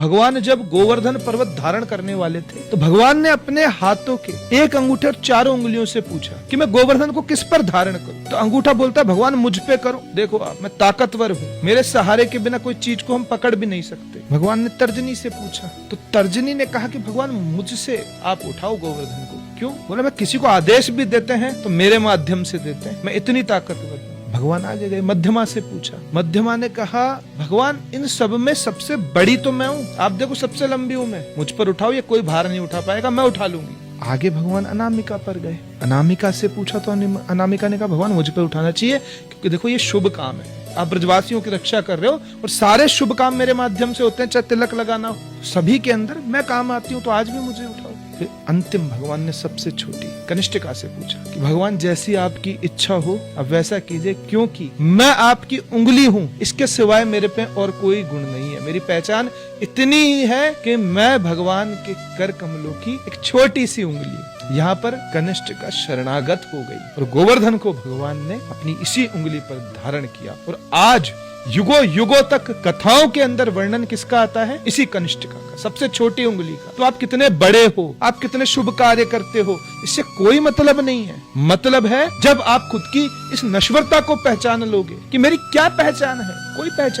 भगवान जब गोवर्धन पर्वत धारण करने वाले थे तो भगवान ने अपने हाथों के एक अंगूठे और चारों उंगलियों से पूछा कि मैं गोवर्धन को किस पर धारण करूं। तो अंगूठा बोलता भगवान मुझ पे करो, देखो आप मैं ताकतवर हूँ, मेरे सहारे के बिना कोई चीज को हम पकड़ भी नहीं सकते। भगवान ने तर्जनी से पूछा तो तर्जनी ने कहा कि भगवान मुझसे आप उठाओ गोवर्धन को। क्यों? बोला मैं किसी को आदेश भी देते हैं तो मेरे माध्यम से देते हैं, मैं इतनी ताकतवर हूँ। भगवान आगे गए, मध्यमा से पूछा, मध्यमा ने कहा भगवान इन सब में सबसे बड़ी तो मैं हूँ, आप देखो सबसे लंबी हूँ मैं, मुझ पर उठाओ, ये कोई भार नहीं उठा पाएगा, मैं उठा लूंगी। आगे भगवान अनामिका पर गए, अनामिका से पूछा तो अनामिका ने कहा भगवान मुझ पर उठाना चाहिए क्योंकि देखो ये शुभ काम है, आप ब्रजवासियों की रक्षा कर रहे हो और सारे शुभ काम मेरे माध्यम से होते हैं, चाहे तिलक लगाना हो सभी के अंदर मैं काम आती हूँ, तो आज भी मुझे उठाओ। फिर अंतिम भगवान ने सबसे छोटी कनिष्ठिका से पूछा कि भगवान जैसी आपकी इच्छा हो अब वैसा कीजिए, क्योंकि मैं आपकी उंगली हूँ, इसके सिवाय मेरे पे और कोई गुण नहीं है, मेरी पहचान इतनी ही है कि मैं भगवान के कर कमलों की एक छोटी सी उंगली। यहाँ पर कनिष्ठिका शरणागत हो गई और गोवर्धन को भगवान ने अपनी इसी उंगली पर धारण किया और आज युगों युगों तक कथाओं के अंदर वर्णन किसका आता है? इसी कनिष्ठिका का, सबसे छोटी उंगली का। तो आप कितने बड़े हो, आप कितने शुभ कार्य करते हो, इससे कोई मतलब नहीं है। मतलब है जब आप खुद की इस नश्वरता को पहचान लोगे कि मेरी क्या पहचान है, कोई पहचान